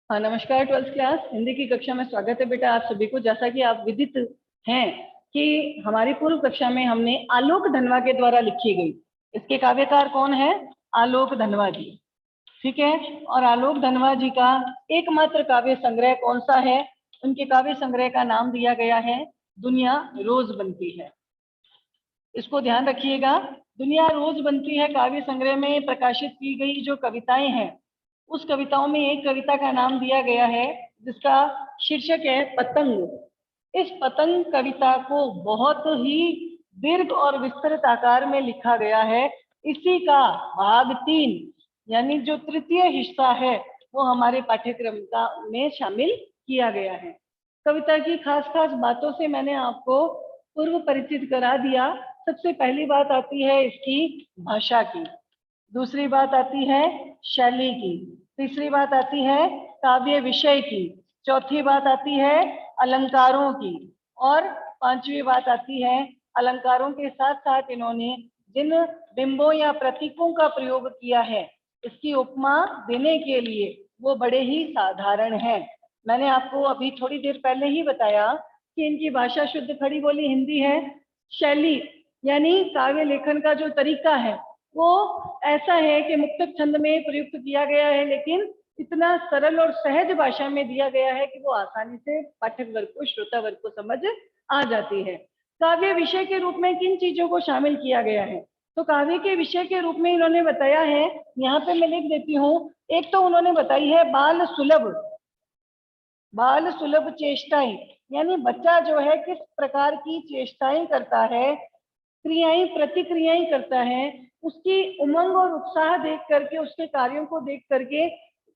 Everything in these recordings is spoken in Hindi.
हाँ, नमस्कार। 12th क्लास हिंदी की कक्षा में स्वागत है बेटा आप सभी को। जैसा कि आप विदित हैं कि हमारी पूर्व कक्षा में हमने आलोक धनवा के द्वारा लिखी गई, इसके काव्यकार कौन है? आलोक धनवा जी। ठीक है। और आलोक धनवा जी का एकमात्र काव्य संग्रह कौन सा है? उनके काव्य संग्रह का नाम दिया गया है दुनिया रोज बनती है। इसको ध्यान रखिएगा। दुनिया रोज बनती है काव्य संग्रह में प्रकाशित की गई जो कविताएं हैं, उस कविताओं में एक कविता का नाम दिया गया है जिसका शीर्षक है पतंग। इस पतंग कविता को बहुत ही दीर्घ और विस्तृत आकार में लिखा गया है। इसी का भाग 3 यानी जो तृतीय हिस्सा है वो हमारे पाठ्यक्रम का में शामिल किया गया है। कविता की खास खास बातों से मैंने आपको पूर्व परिचित करा दिया। सबसे पहली बात आती है इसकी भाषा की, दूसरी बात आती है शैली की, तीसरी बात आती है काव्य विषय की, चौथी बात आती है अलंकारों की, और पांचवी बात आती है अलंकारों के साथ साथ इन्होंने जिन बिंबों या प्रतीकों का प्रयोग किया है इसकी उपमा देने के लिए वो बड़े ही साधारण हैं। मैंने आपको अभी थोड़ी देर पहले ही बताया कि इनकी भाषा शुद्ध खड़ी बोली हिंदी है। शैली यानी काव्य लेखन का जो तरीका है वो ऐसा है कि मुक्तक छंद में प्रयुक्त किया गया है, लेकिन इतना सरल और सहज भाषा में दिया गया है कि वो आसानी से पाठक वर्ग को, श्रोता वर्ग को समझ आ जाती है। काव्य विषय के रूप में किन चीजों को शामिल किया गया है? तो काव्य के विषय के रूप में इन्होंने बताया है, यहाँ पे मैं लिख देती हूँ। एक तो उन्होंने बताई है बाल सुलभ चेष्टाएं, यानी बच्चा जो है किस प्रकार की चेष्टाएं करता है, क्रियाएं प्रतिक्रियाएं करता है, उसकी उमंग और उत्साह देख करके, उसके कार्यों को देख करके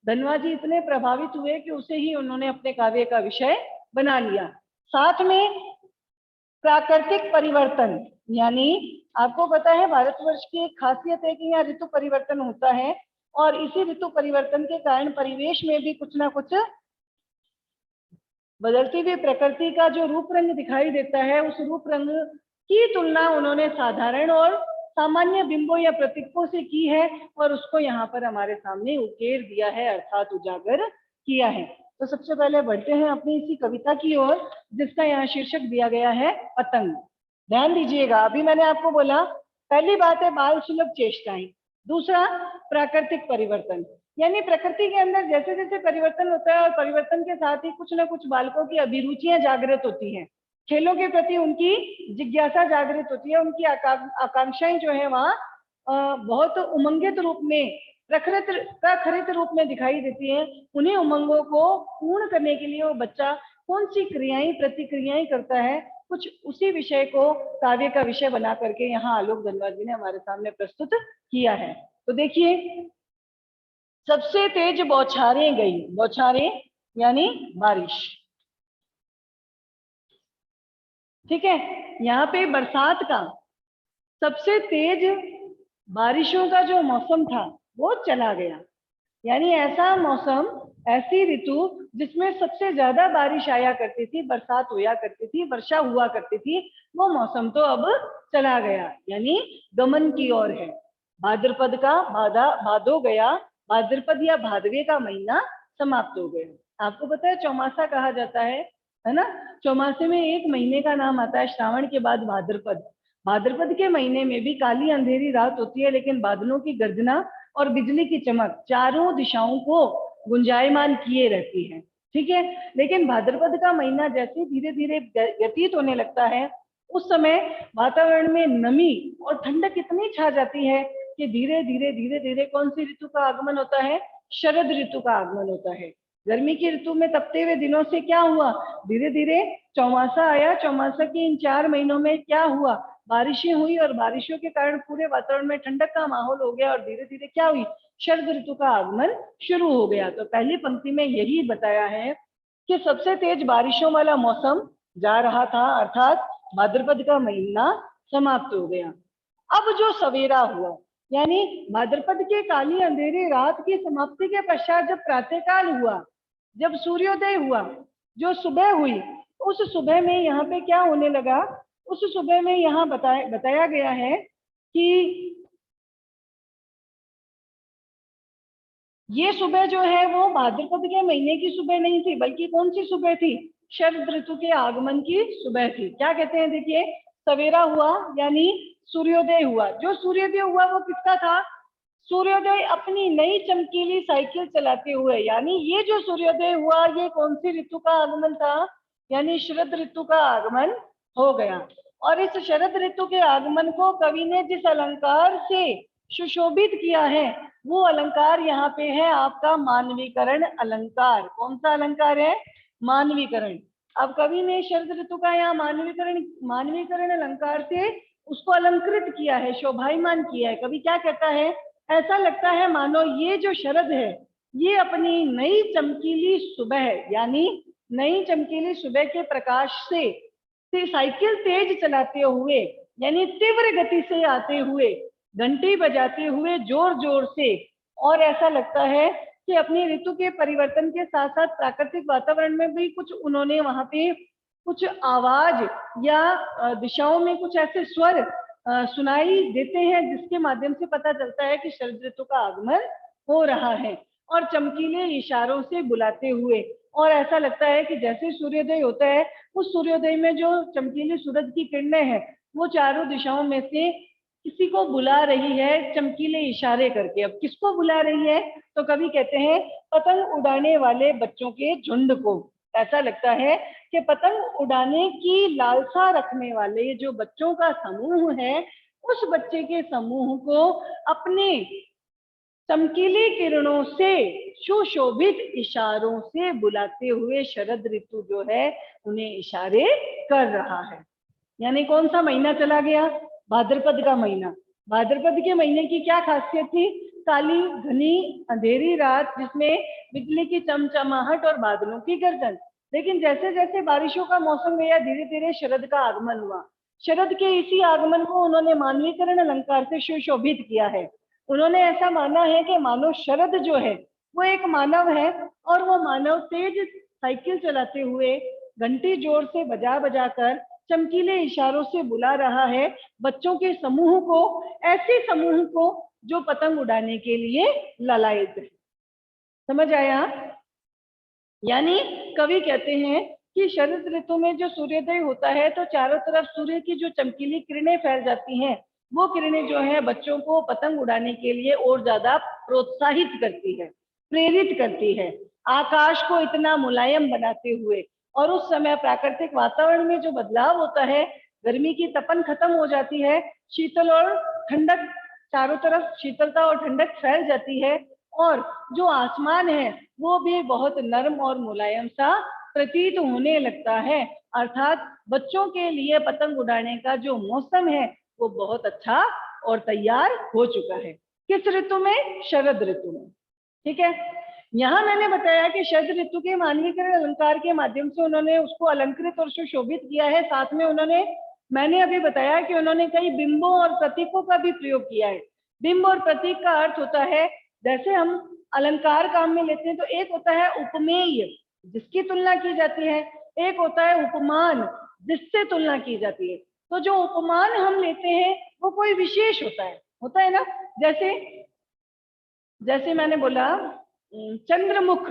धनवा जी इतने प्रभावित हुए कि उसे ही उन्होंने अपने काव्य का विषय बना लिया। साथ में प्राकृतिक परिवर्तन, यानी आपको पता है भारतवर्ष की एक खासियत है कि यहाँ ऋतु परिवर्तन होता है और इसी ऋतु परिवर्तन के कारण परिवेश में भी कुछ ना कुछ बदलती हुई प्रकृति का जो रूप रंग दिखाई देता है, उस रूप रंग की तुलना उन्होंने साधारण और सामान्य बिंबों या प्रतीकों से की है और उसको यहाँ पर हमारे सामने उकेर दिया है, अर्थात उजागर किया है। तो सबसे पहले बढ़ते हैं अपनी इसी कविता की ओर जिसका यहाँ शीर्षक दिया गया है पतंग। ध्यान दीजिएगा, अभी मैंने आपको बोला पहली बात है बाल सुलभ चेष्टाएं, दूसरा प्राकृतिक परिवर्तन, यानी प्रकृति के अंदर जैसे जैसे परिवर्तन होता है और परिवर्तन के साथ ही कुछ ना कुछ बालकों की अभिरुचियां जागृत होती हैं, खेलों के प्रति उनकी जिज्ञासा जागृत होती है, उनकी आकांक्षाएं जो है वहाँ बहुत उमंगित रूप में, प्रखरित रूप में दिखाई देती हैं। उन्हीं उमंगों को पूर्ण करने के लिए वो बच्चा कौन सी क्रियाएं प्रतिक्रियाएं करता है, कुछ उसी विषय को काव्य का विषय बना करके यहाँ आलोक धनवा जी ने हमारे सामने प्रस्तुत किया है। तो देखिए, सबसे तेज बौछारें गई, बौछारें यानी बारिश, ठीक है। यहाँ पे बरसात का सबसे तेज बारिशों का जो मौसम था वो चला गया, यानी ऐसा मौसम, ऐसी ऋतु जिसमें सबसे ज्यादा बारिश आया करती थी, बरसात हुआ करती थी, वर्षा हुआ करती थी, वो मौसम तो अब चला गया, यानी गमन की ओर है। भाद्रपद का भादो गया, भाद्रपद या भादवे का महीना समाप्त हो गया। आपको पता है चौमासा कहा जाता है ना। चौमासे में एक महीने का नाम आता है श्रावण के बाद भाद्रपद। भाद्रपद के महीने में भी काली अंधेरी रात होती है, लेकिन बादलों की गर्जना और बिजली की चमक चारों दिशाओं को गुंजायमान किए रहती है, ठीक है। लेकिन भाद्रपद का महीना जैसे धीरे धीरे व्यतीत होने लगता है, उस समय वातावरण में नमी और ठंडक इतनी छा जाती है कि धीरे धीरे कौन सी ऋतु का आगमन होता है? शरद ऋतु का आगमन होता है। गर्मी की ऋतु में तपते हुए दिनों से क्या हुआ? धीरे धीरे चौमासा आया। चौमासा के इन 4 महीनों में क्या हुआ? बारिशें हुई और बारिशों के कारण पूरे वातावरण में ठंडक का माहौल हो गया और धीरे धीरे क्या हुई? शरद ऋतु का आगमन शुरू हो गया। तो पहली पंक्ति में यही बताया है कि सबसे तेज बारिशों वाला मौसम जा रहा था, अर्थात भाद्रपद का महीना समाप्त हो गया। अब जो सवेरा हुआ, यानी भाद्रपद के काली अंधेरी रात की समाप्ति के पश्चात जब प्रातःकाल हुआ, जब सूर्योदय हुआ, जो सुबह हुई, उस सुबह में यहाँ पे क्या होने लगा? उस सुबह में यहाँ बताया गया है कि ये सुबह जो है वो भाद्रपद के महीने की सुबह नहीं थी, बल्कि कौन सी सुबह थी? शरद ऋतु के आगमन की सुबह थी। क्या कहते हैं, देखिए, सवेरा हुआ यानी सूर्योदय हुआ। जो सूर्योदय हुआ वो किसका था? सूर्योदय अपनी नई चमकीली साइकिल चलाते हुए, यानी ये जो सूर्योदय हुआ ये कौन सी ऋतु का आगमन था? यानी शरद ऋतु का आगमन हो गया। और इस शरद ऋतु के आगमन को कवि ने जिस अलंकार से सुशोभित किया है वो अलंकार यहाँ पे है आपका मानवीकरण अलंकार। कौन सा अलंकार है? मानवीकरण। अब कवि ने शरद ऋतु का यहाँ मानवीकरण अलंकार से उसको अलंकृत किया है, शोभायमान किया है। कवि क्या कहता है? ऐसा लगता है मानो ये जो शरद है ये अपनी नई चमकीली सुबह यानी नई चमकीली सुबह के प्रकाश से साइकिल तेज चलाते हुए यानी तीव्र गति से आते हुए, घंटी बजाते हुए जोर जोर से, और ऐसा लगता है कि अपनी ऋतु के परिवर्तन के साथ साथ प्राकृतिक वातावरण में भी कुछ उन्होंने वहां पे कुछ आवाज या दिशाओं में कुछ ऐसे स्वर सुनाई देते हैं जिसके माध्यम से पता चलता है कि शरद ऋतु का आगमन हो रहा है। और चमकीले इशारों से बुलाते हुए, और ऐसा लगता है कि जैसे सूर्योदय होता है उस सूर्योदय में जो चमकीली सूरज की किरणें हैं वो चारों दिशाओं में से किसी को बुला रही है चमकीले इशारे करके। अब किसको बुला रही है? तो कवि कहते हैं पतंग उड़ाने वाले बच्चों के झुंड को। ऐसा लगता है कि पतंग उड़ाने की लालसा रखने वाले जो बच्चों का समूह है उस बच्चे के समूह को अपने चमकीली किरणों से सुशोभित इशारों से बुलाते हुए शरद ऋतु जो है उन्हें इशारे कर रहा है। यानी कौन सा महीना चला गया? भाद्रपद का महीना। भाद्रपद के महीने की क्या खासियत थी? काली घनी अंधेरी रात जिसमें बिजली की चमचमाहट और बादलों की गर्जन। लेकिन जैसे जैसे बारिशों का मौसम गया धीरे धीरे शरद का आगमन हुआ। शरद के इसी आगमन को उन्होंने मानवीकरण अलंकार से सुशोभित किया है। उन्होंने ऐसा माना है कि मानो शरद जो है वो एक मानव है और वो मानव तेज साइकिल चलाते हुए घंटी जोर से बजा बजा कर चमकीले इशारों से बुला रहा है बच्चों के समूह को, ऐसे समूह को जो पतंग उड़ाने के लिए ललायत है। समझ आया? यानी कवि कहते हैं कि शरद ऋतु में जो सूर्योदय होता है तो चारों तरफ सूर्य की जो चमकीली किरणें फैल जाती हैं, वो किरणें जो है बच्चों को पतंग उड़ाने के लिए और ज्यादा प्रोत्साहित करती है, प्रेरित करती है, आकाश को इतना मुलायम बनाते हुए। और उस समय प्राकृतिक वातावरण में जो बदलाव होता है, गर्मी की तपन खत्म हो जाती है, शीतल और ठंडक, चारों तरफ शीतलता और ठंडक फैल जाती है, और जो आसमान है वो भी बहुत नरम और मुलायम सा प्रतीत होने लगता है। अर्थात बच्चों के लिए पतंग उड़ाने का जो मौसम है वो बहुत अच्छा और तैयार हो चुका है। किस ऋतु में? शरद ऋतु में। ठीक है। यहाँ मैंने बताया कि शरद ऋतु के मानवीकरण अलंकार के माध्यम से उन्होंने उसको अलंकृत और सुशोभित किया है। साथ में मैंने अभी बताया कि उन्होंने कई बिंबों और प्रतीकों का भी प्रयोग किया है। बिंब और प्रतीक का अर्थ होता है, जैसे हम अलंकार काम में लेते हैं तो एक होता है उपमेय जिसकी तुलना की जाती है, एक होता है उपमान जिससे तुलना की जाती है। तो जो उपमान हम लेते हैं वो कोई विशेष होता है ना। जैसे मैंने बोला चंद्रमुख,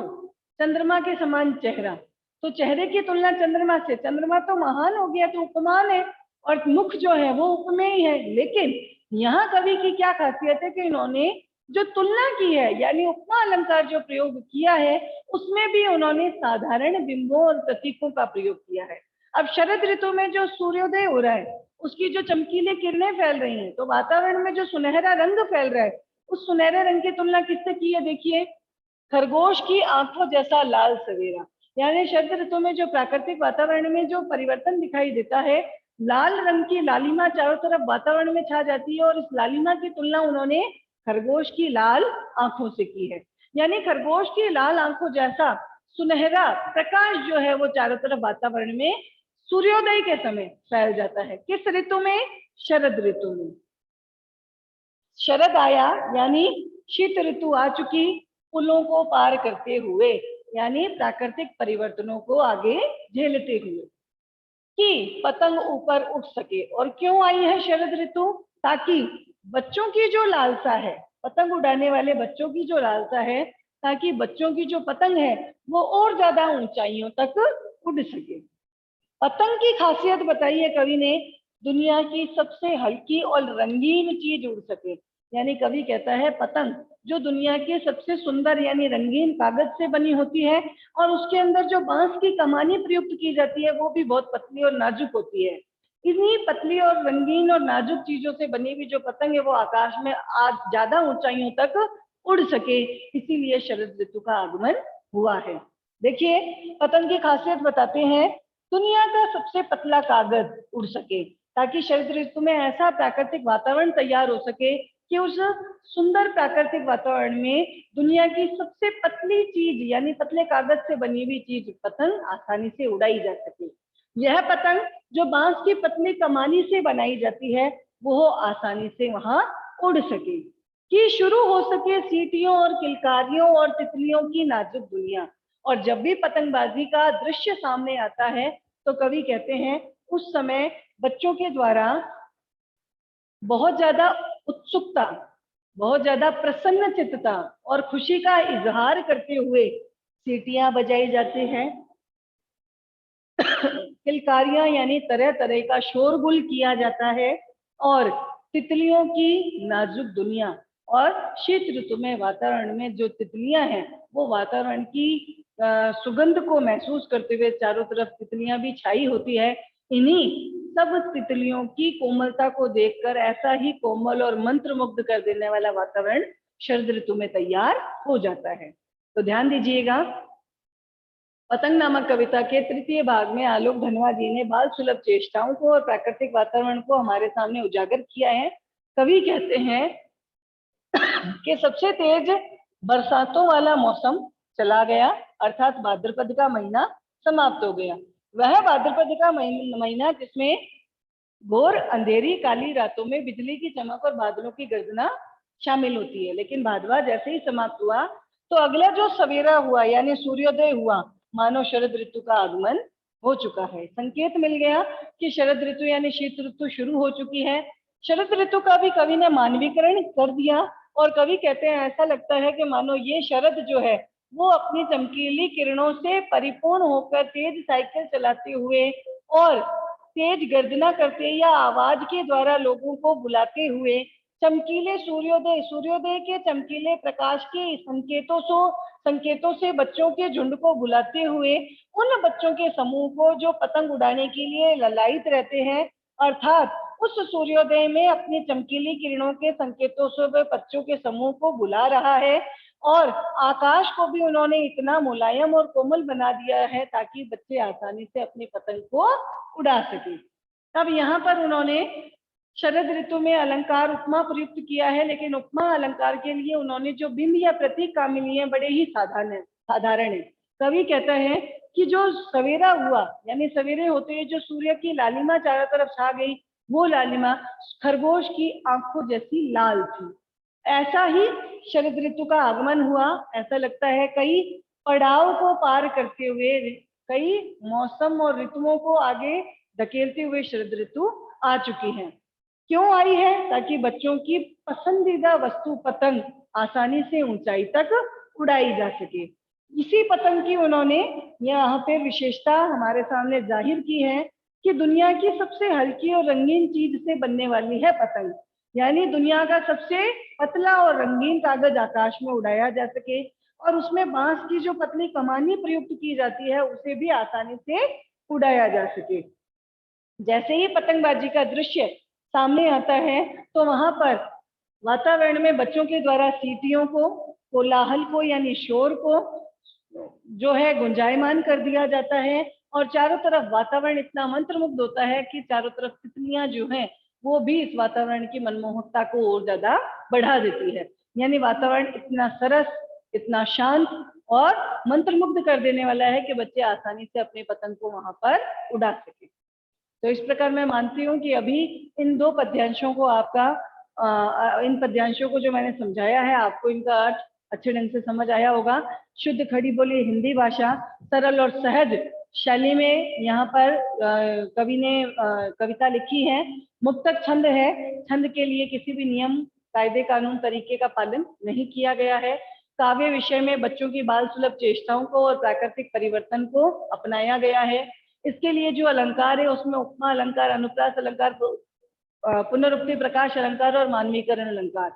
चंद्रमा के समान चेहरा, तो चेहरे की तुलना चंद्रमा से, चंद्रमा तो महान हो गया तो उपमान है, और मुख जो है वो उपमेय है। लेकिन यहाँ कवि की क्या खासियत है कि इन्होंने जो तुलना की है यानी उपमा अलंकार जो प्रयोग किया है उसमें भी उन्होंने साधारण बिंबों और प्रतीकों का प्रयोग किया है। अब शरद ऋतु में जो सूर्योदय हो रहा है उसकी जो चमकीली किरणें फैल रही हैं तो वातावरण में जो सुनहरा रंग फैल रहा है उस सुनहरे रंग की तुलना किससे की है? देखिए, खरगोश की आंखों जैसा लाल सवेरा। यानी शरद ऋतु में जो प्राकृतिक वातावरण में जो परिवर्तन दिखाई देता है, लाल रंग की लालिमा चारों तरफ वातावरण में छा जाती है, और इस लालिमा की तुलना उन्होंने खरगोश की लाल आंखों से की है। यानी खरगोश की लाल आंखों जैसा सुनहरा प्रकाश जो है वो चारों तरफ वातावरण में सूर्योदय के समय फैल जाता है। किस ऋतु में? शरद ऋतु में। शरद आया यानी शीत ऋतु आ चुकी, पुलों को पार करते हुए, यानी प्राकृतिक परिवर्तनों को आगे झेलते हुए, कि पतंग ऊपर उठ सके। और क्यों आई है शरद ऋतु? ताकि बच्चों की जो लालसा है, पतंग उड़ाने वाले बच्चों की जो लालसा है ताकि बच्चों की जो पतंग है वो और ज्यादा ऊंचाइयों तक उड़ सके। पतंग की खासियत बताई है कवि ने, दुनिया की सबसे हल्की और रंगीन चीज उड़ सके। यानी कवि कहता है पतंग जो दुनिया के सबसे सुंदर यानी रंगीन कागज से बनी होती है, और उसके अंदर जो बांस की कमानी प्रयुक्त की जाती है वो भी बहुत पतली और नाजुक होती है। इन्हीं पतली और रंगीन और नाजुक चीजों से बनी हुई जो पतंग है वो आकाश में आज ज्यादा ऊंचाइयों तक उड़ सके, इसीलिए शरद ऋतु का आगमन हुआ है। देखिए पतंग की खासियत बताते हैं, दुनिया का सबसे पतला कागज उड़ सके, ताकि शरद ऋतु में ऐसा प्राकृतिक वातावरण तैयार हो सके कि उस सुंदर प्राकृतिक वातावरण में दुनिया की सबसे पतली चीज यानी पतले कागज से बनी हुई चीज पतंग आसानी से उड़ाई जा सके। यह पतंग जो बांस की पतली कमानी से बनाई जाती है वो आसानी से वहां उड़ सके, कि शुरू हो सके सीटियों और किलकारियों और तितलियों की नाजुक दुनिया। और जब भी पतंगबाजी का दृश्य सामने आता है तो कवि कहते हैं उस समय बच्चों के द्वारा बहुत ज्यादा उत्सुकता, बहुत ज्यादा प्रसन्न चित्तता और खुशी का इजहार करते हुए सीटियां बजाई जाती हैं, किलकारियां यानी तरह तरह का शोरगुल किया जाता है, और तितलियों की नाजुक दुनिया और शीत ऋतु में वातावरण में जो तितलियां हैं वो वातावरण की सुगंध को महसूस करते हुए चारों तरफ तितलियां भी छाई होती है। इन्हीं सब तितलियों की कोमलता को देखकर ऐसा ही कोमल और मंत्रमुग्ध कर देने वाला वातावरण शरद ऋतु में तैयार हो जाता है। तो ध्यान दीजिएगा, पतंग नामक कविता के तृतीय भाग में आलोक धनवा जी ने बाल सुलभ चेष्टाओं को और प्राकृतिक वातावरण को हमारे सामने उजागर किया है। कवि कहते हैं कि सबसे तेज बरसातों वाला मौसम चला गया, अर्थात भाद्रपद का महीना समाप्त हो गया। वह भाद्रपद का महीना जिसमें घोर अंधेरी काली रातों में बिजली की चमक और बादलों की गर्जना शामिल होती है। लेकिन भादवा जैसे ही समाप्त हुआ तो अगला जो सवेरा हुआ यानी सूर्योदय हुआ, मानो शरद ऋतु का आगमन हो चुका है। संकेत मिल गया कि शरद ऋतु यानी शीत ऋतु शुरू हो चुकी है। शरद ऋतु का भी कवि ने मानवीकरण कर दिया, और कवि कहते हैं ऐसा लगता है कि मानो ये शरद जो है वो अपनी चमकीली किरणों से परिपूर्ण होकर तेज साइकिल चलाते हुए और तेज गर्जना करते या आवाज के द्वारा लोगों को बुलाते हुए चमकीले सूर्योदय के चमकीले प्रकाश के संकेतों से बच्चों के झुंड को बुलाते हुए उन बच्चों के समूह को जो पतंग उड़ाने के लिए ललायित रहते हैं, अर्थात उस सूर्योदय में अपनी चमकीली किरणों के संकेतों से बच्चों के समूह को बुला रहा है। और आकाश को भी उन्होंने इतना मुलायम और कोमल बना दिया है ताकि बच्चे आसानी से अपनी पतंग को उड़ा सके। अब यहाँ पर उन्होंने शरद ऋतु में अलंकार उपमा प्रयुक्त किया है, लेकिन उपमा अलंकार के लिए उन्होंने जो बिंब या प्रतीक काम लिए हैं बड़े ही साधारण है। कवि कहता है कि जो सवेरा हुआ यानी सवेरे होते ही जो सूर्य की लालिमा चारों तरफ छा गई, वो लालिमा खरगोश की आंखों जैसी लाल थी। ऐसा ही शरद ऋतु का आगमन हुआ। ऐसा लगता है कई पड़ाव को पार करते हुए, कई मौसम और ऋतुओं को आगे धकेलते हुए शरद ऋतु आ चुकी है। क्यों आई है? ताकि बच्चों की पसंदीदा वस्तु पतंग आसानी से ऊंचाई तक उड़ाई जा सके। इसी पतंग की उन्होंने यहाँ पे विशेषता हमारे सामने जाहिर की है कि दुनिया की सबसे हल्की और रंगीन चीज से बनने वाली है पतंग, यानी दुनिया का सबसे पतला और रंगीन कागज आकाश में उड़ाया जा सके, और उसमें बांस की जो पतली कमानी प्रयुक्त की जाती है उसे भी आसानी से उड़ाया जा सके। जैसे ही पतंगबाजी का दृश्य सामने आता है तो वहां पर वातावरण में बच्चों के द्वारा सीटियों को, कोलाहल को यानी शोर को जो है गुंजायमान कर दिया जाता है, और चारों तरफ वातावरण इतना मंत्रमुग्ध होता है कि चारों तरफ तितलियां जो हैं वो भी इस वातावरण की मनमोहकता को और ज्यादा बढ़ा देती है। यानी वातावरण इतना सरस, इतना शांत और मंत्रमुग्ध कर देने वाला है कि बच्चे आसानी से अपने पतंग को वहां पर उड़ा सके। तो इस प्रकार मैं मानती हूँ कि अभी इन दो पद्यांशों को इन पद्यांशों को जो मैंने समझाया है आपको इनका अर्थ अच्छे ढंग से समझ आया होगा। शुद्ध खड़ी बोली हिंदी भाषा, सरल और सहज शैली में यहाँ पर कवि ने कविता लिखी है। मुक्तक छंद है, छंद के लिए किसी भी नियम, कायदे, कानून, तरीके का पालन नहीं किया गया है। काव्य विषय में बच्चों की बाल सुलभ चेष्टाओं को और प्राकृतिक परिवर्तन को अपनाया गया है। इसके लिए जो अलंकार है उसमें उपमा अलंकार, अनुप्रास अलंकार, पुनरुक्ति, प्रकाश अलंकार और मानवीकरण अलंकार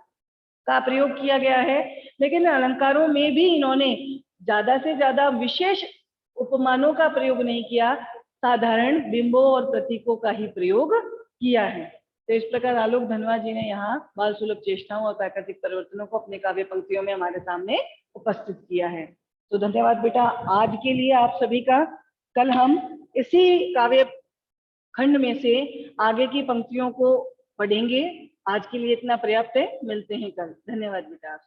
का प्रयोग किया गया है। लेकिन अलंकारों में भी इन्होंने ज्यादा से ज्यादा विशेष उपमानों का प्रयोग नहीं किया, साधारण बिंबों और प्रतीकों का ही प्रयोग किया है। तो इस प्रकार आलोक धनवा जी ने यहाँ बाल सुलभ चेष्टाओं और प्राकृतिक परिवर्तनों को अपने काव्य पंक्तियों में हमारे सामने उपस्थित किया है। तो धन्यवाद बेटा आज के लिए आप सभी का। कल हम इसी काव्य खंड में से आगे की पंक्तियों को पढ़ेंगे। आज के लिए इतना पर्याप्त है, मिलते हैं कल। धन्यवाद बेटा।